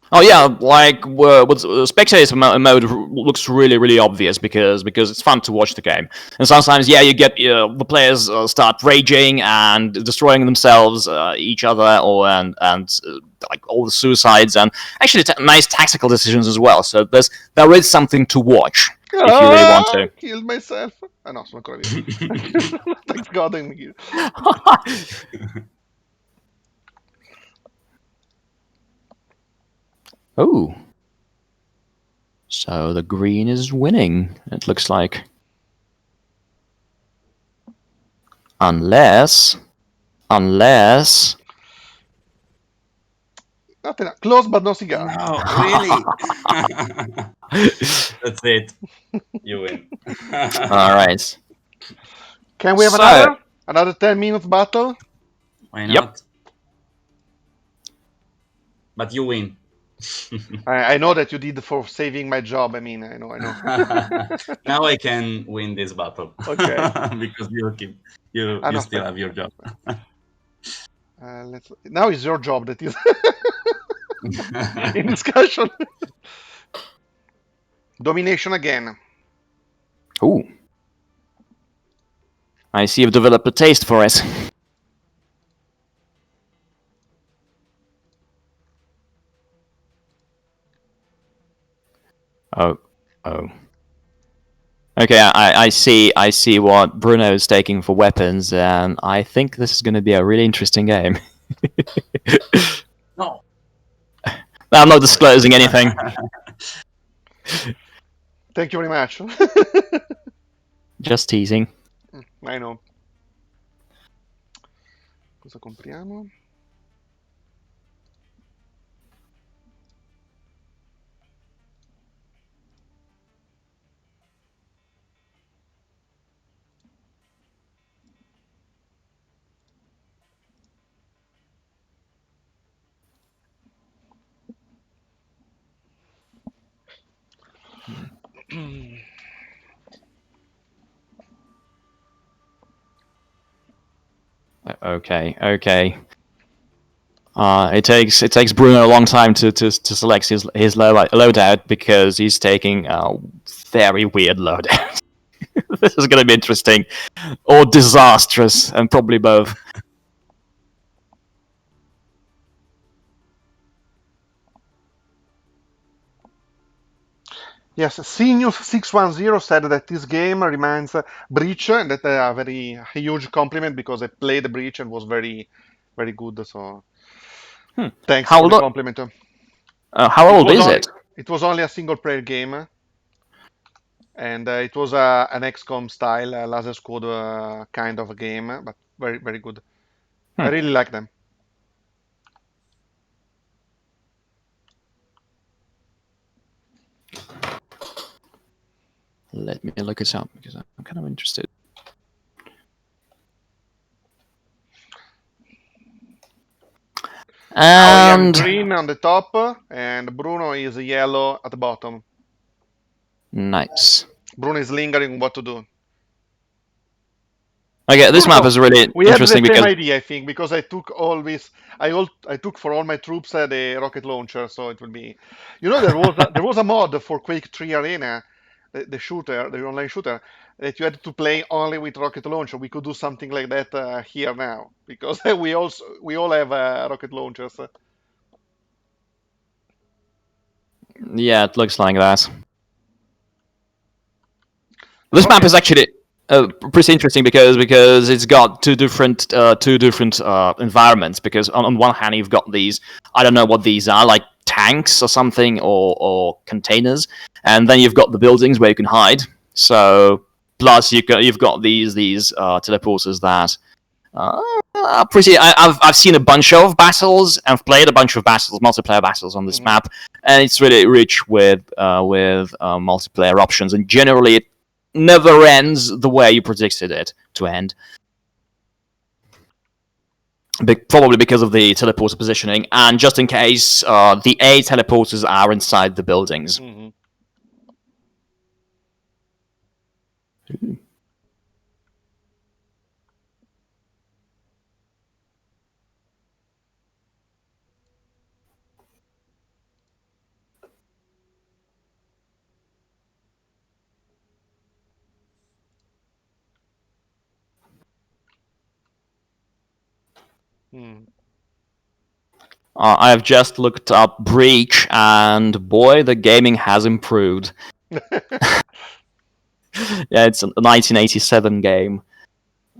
Oh yeah, like with spectator mode looks really really obvious because it's fun to watch the game, and sometimes yeah you get the players start raging and destroying themselves, each other, or and like all the suicides and actually nice tactical decisions as well. So there is something to watch if you really want to. Killed myself. Ah no, sono ancora vivo. Thanks God I'm here. Oh, so the green is winning. It looks like, unless. Nothing, close but no cigar. No, really? That's it. You win. All right. Can we have So- another 10 minutes battle? Why Yep. not? But you win. I know that you did for saving my job. I mean, I know. Now I can win this battle. Okay. Because No, you still fair. have your job. Now it's your job that is in discussion. Domination again. Ooh. I see you've developed a taste for it. Oh. Okay, I see what Bruno is taking for weapons, and I think this is going to be a really interesting game. No. I'm not disclosing anything. Thank you very much. Just teasing. I know. Cosa compriamo? Okay. It takes Bruno a long time to select his loadout because he's taking a very weird loadout. This is going to be interesting, or disastrous, and probably both. Yes, CNews610 said that this game reminds Breach, and that a very huge compliment because I played Breach and was very, very good. So thanks How for the old? compliment. How old is it? It was only a single player game, and it was an XCOM style laser squad kind of a game, but very, very good. I really like them. Let me look it up because I'm kind of interested. I am And green on the top, and Bruno is yellow at the bottom. nice. Bruno is lingering on what to do. Okay, this map is really We had the interesting same because idea, I think, because I took always I took for all my troops the rocket launcher, so it will be. You know, there was a mod for Quake 3 Arena, the shooter, the online shooter, that you had to play only with rocket launcher. We could do something like that here now because we all have rocket launchers. yeah, it looks like that. This map is actually pretty interesting because it's got two different environments. Because on one hand you've got these, I don't know what these are, like tanks or something, or containers, and then you've got the buildings where you can hide. So plus you've got these teleporters that Pretty. I've seen a bunch of battles. I've played a bunch of battles, multiplayer battles on this map, and it's really rich with multiplayer options. And generally, it never ends the way you predicted it to end. Probably because of the teleporter positioning, and just in case, the A teleporters are inside the buildings. Mhm. Hmm. I have just looked up Breach, and boy, the gaming has improved. Yeah, it's a 1987 game,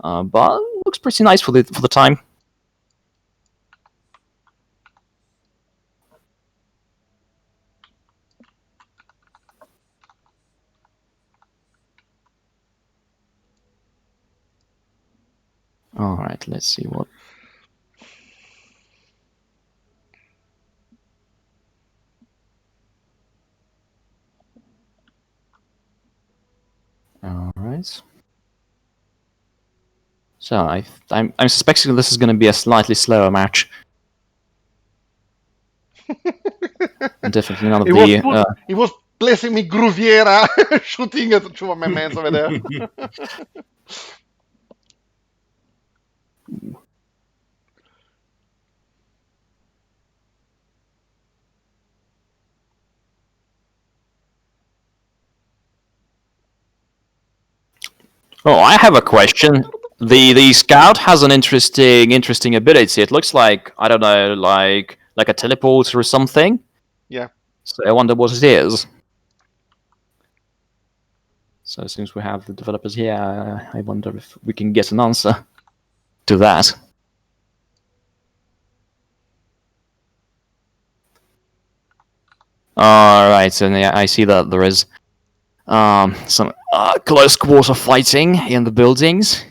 but looks pretty nice for the time. All right, let's see what. All right. So I'm suspecting this is going to be a slightly slower match. Definitely none of He was placing me Gruviera, shooting at two of my men over there. Oh, I have a question. The scout has an interesting ability. It looks like, I don't know, like a teleporter or something. Yeah. So I wonder what it is. So since we have the developers here, I wonder if we can get an answer to that. Alright, so yeah, I see that there is some close quarter fighting in the buildings,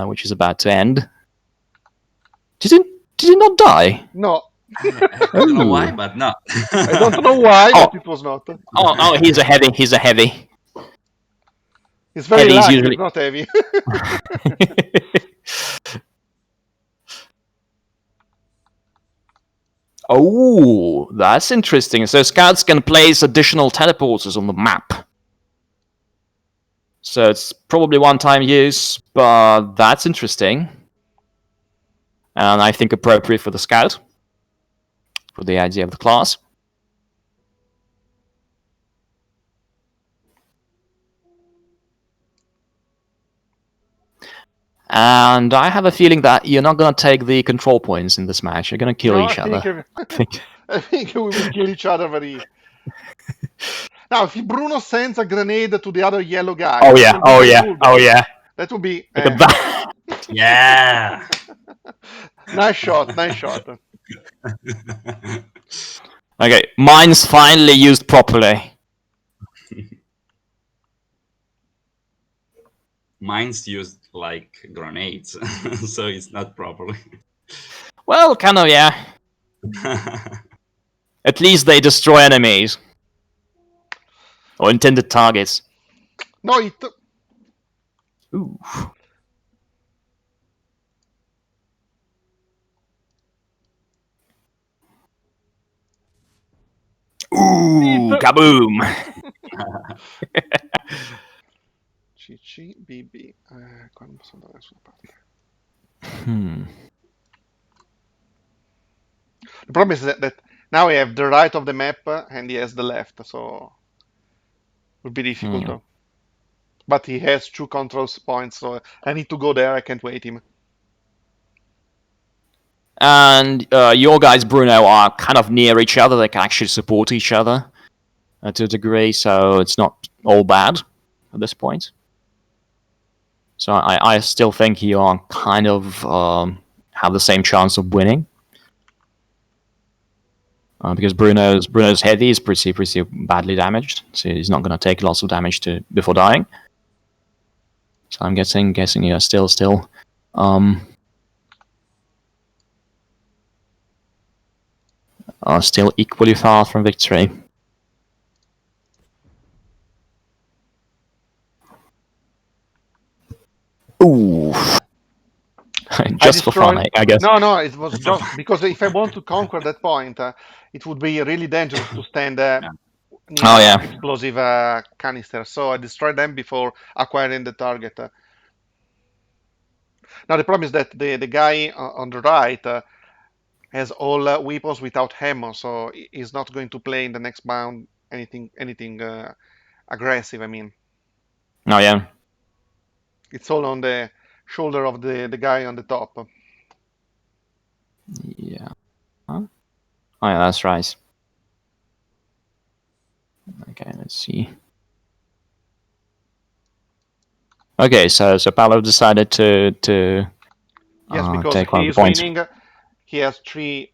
which is about to end. Did he not die? No. I don't know why, but no. I don't know why, but it was not. Oh, he's a heavy. He's a heavy. It's very Heavy's light, usually- it's not heavy. Oh, that's interesting. So scouts can place additional teleporters on the map. So it's probably one-time use, but that's interesting. And I think appropriate for the scout, for the idea of the class. And I have a feeling that you're not going to take the control points in this match. You're going to kill No, each other. I think we will kill each other very. Now, if Bruno sends a grenade to the other yellow guy, Oh that yeah, will be oh very yeah, cool, oh yeah. that would be. Look at that. Yeah. Nice shot, nice shot. Okay, mine's finally used properly. Mine's used like grenades, so it's not properly. Well, kind of, yeah. At least they destroy enemies. Or intended targets. No, it. Ooh. Ooh, kaboom! CCBB. Qua non posso andare da nessuna parte. The problem is that now we have the right of the map and he has the left, so it would be difficult. But he has two control points, so I need to go there. I can't wait him. And your guys, Bruno, are kind of near each other. They can actually support each other to a degree, so it's not all bad at this point. So I still think you are kind of have the same chance of winning. Because Bruno's heavy is pretty badly damaged, so he's not going to take lots of damage before dying. So I'm guessing you're still Are still equally far from victory. Ooh. Just for fun, I guess. No, it was just because if I want to conquer that point, it would be really dangerous to stand near Oh, yeah. explosive canister. So I destroyed them before acquiring the target. Now the problem is that the guy on the right has all weapons without ammo, so he's not going to play in the next bound anything aggressive. I mean, Oh, yeah. it's all on the shoulder of the guy on the top. Yeah. Huh? Oh, yeah, that's right. Okay, let's see. Okay, so Paolo decided to Yes, because take one he of is the points. winning. He has three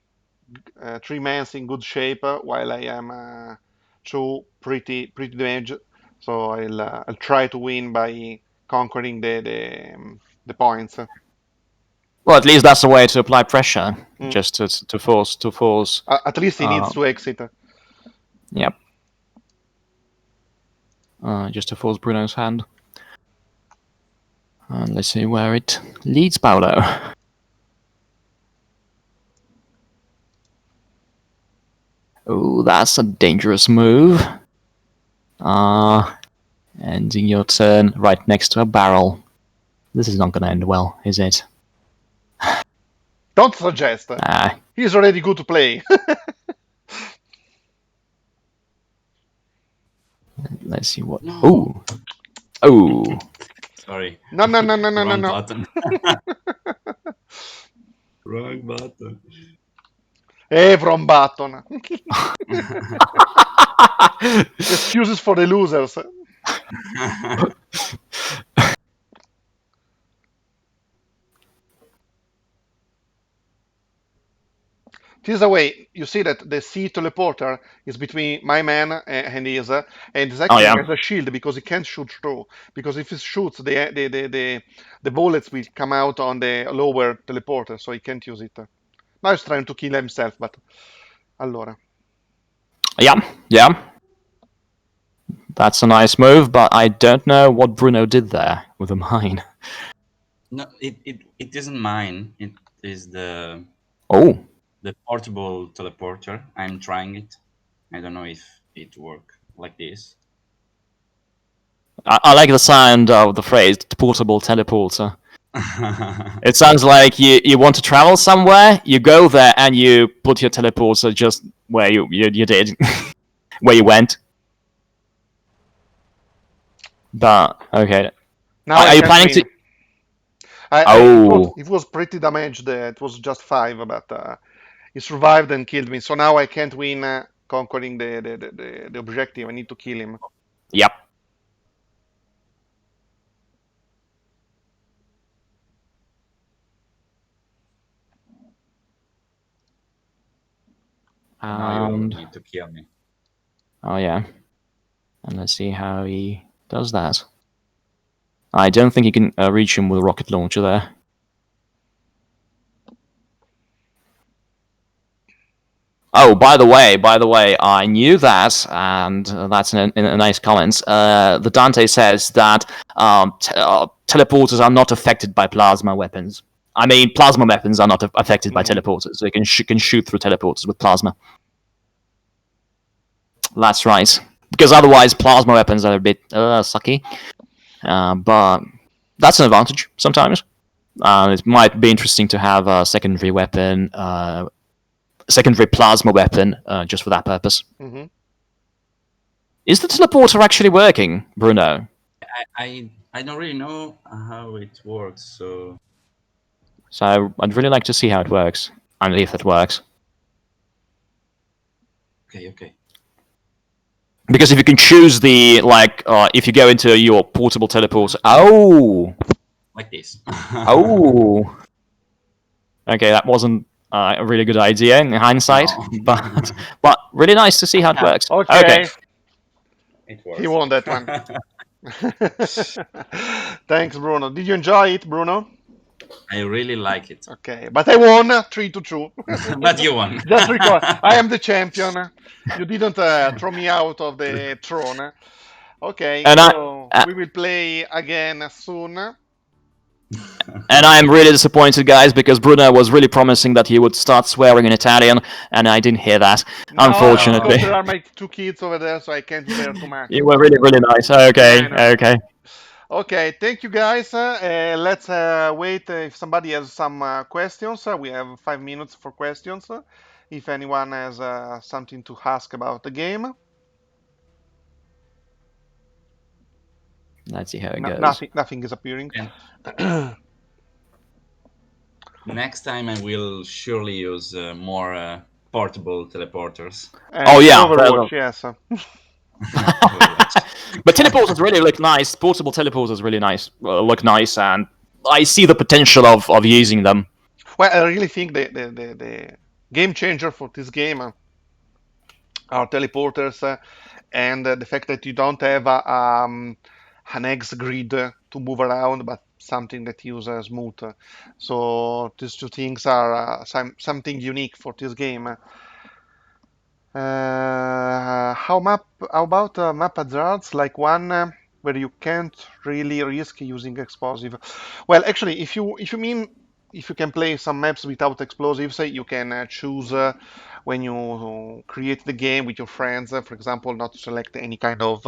men in good shape, while I am two pretty damaged. So I'll try to win by conquering the points. Well, at least that's a way to apply pressure, Mm. just to force. At least he needs to exit. Yep. Just to force Bruno's hand. And let's see where it leads Paolo. Oh, that's a dangerous move. Ending your turn right next to a barrel. This is not going to end well, is it? Don't suggest. He's already good to play. Let's see what. No. Oh. Sorry. No. Wrong button. Wrong button. Wrong button. Excuses for the losers. This way, you see that the sea teleporter is between my man and his, and is acting as a shield because he can't shoot through. Because if he shoots, the bullets will come out on the lower teleporter, so he can't use it. Now he's trying to kill himself, but allora. Yeah. That's a nice move, but I don't know what Bruno did there with the mine. No, it isn't mine. It is the portable teleporter. I'm trying it. I don't know if it works like this. I like the sound of the phrase portable teleporter. It sounds like you want to travel somewhere, you go there and you put your teleporter just where you did, where you went. But okay. Now are you planning to? It was pretty damaged. It was just 5, but he survived and killed me. So now I can't win conquering the objective. I need to kill him. Yep. Now you need to kill me. Oh yeah. And let's see how he does that. I don't think you can reach him with a rocket launcher there. Oh, by the way, I knew that, and that's in a nice comment. The Dante says that teleporters are not affected by plasma weapons. I mean, plasma weapons are not affected by teleporters. So you can shoot through teleporters with plasma. That's right. Because otherwise, plasma weapons are a bit sucky. But that's an advantage sometimes. It might be interesting to have a secondary weapon. Secondary plasma weapon just for that purpose. Mm-hmm. Is the teleporter actually working, Bruno? I don't really know how it works, so I'd really like to see how it works and if it works. Okay. Because if you can choose the if you go into your portable teleporter, like this. Okay, that wasn't a really good idea in hindsight, but really nice to see how it works. Okay. It works. He won that one. Thanks, Bruno. Did you enjoy it, Bruno? I really like it. Okay, but I won 3-2. But you won. Just recall, I am the champion. You didn't throw me out of the throne. Okay, And so I we will play again soon. and I'm really disappointed, guys, because Bruno was really promising that he would start swearing in Italian, and I didn't hear that, No, unfortunately. because there are my two kids over there, so I can't swear too much. You were really, really nice. Okay, I know. okay. Okay, thank you guys. Let's wait if somebody has some questions. We have 5 minutes for questions. If anyone has something to ask about the game. Let's see how it No, goes. nothing is appearing. And next time I will surely use more portable teleporters. Oh In yeah, Overwatch, yes. but teleporters really look nice. Portable teleporters really nice, look nice, and I see the potential of using them. Well, I really think the game changer for this game are teleporters and the fact that you don't have an X grid to move around, but something that uses smooth. So these two things are something unique for this game. How about map hazards like one where you can't really risk using explosive? Well, actually, if you mean if you can play some maps without explosives, you can choose when you create the game with your friends, for example, not to select any kind of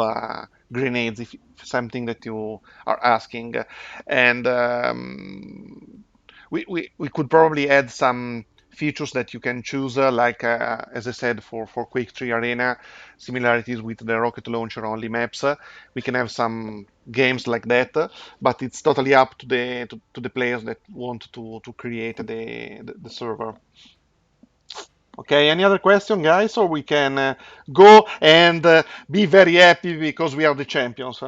grenades if something that you are asking, and we could probably add some features that you can choose, like as I said, for Quake 3 Arena, similarities with the rocket launcher only maps. We can have some games like that, but it's totally up to the players that want to create the server. Okay, any other question, guys, or we can go and be very happy because we are the champions.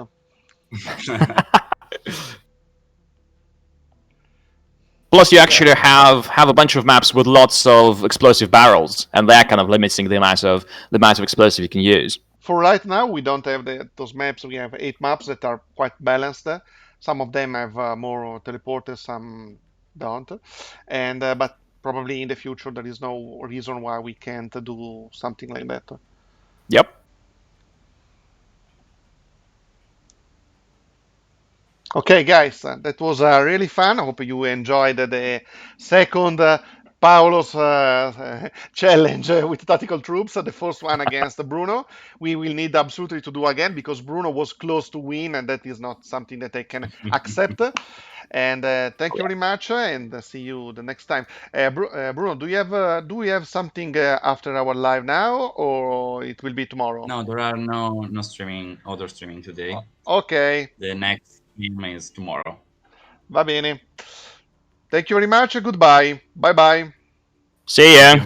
Plus, you actually have a bunch of maps with lots of explosive barrels, and they're kind of limiting the amount of explosive you can use. For right now, we don't have those maps. We have 8 maps that are quite balanced. Some of them have more teleporters, some don't. And but probably in the future there is no reason why we can't do something like that. Yep. Okay, guys, that was really fun. I hope you enjoyed the second Paolo's challenge with tactical troops, the first one against Bruno. We will need absolutely to do again because Bruno was close to win, and that is not something that I can accept. And thank you very much, and see you the next time. Bruno, do we have something after our live now, or it will be tomorrow? No, there are no other streaming today. Okay, The next stream is tomorrow. va bene. Thank you very much. Goodbye. Bye bye. See ya.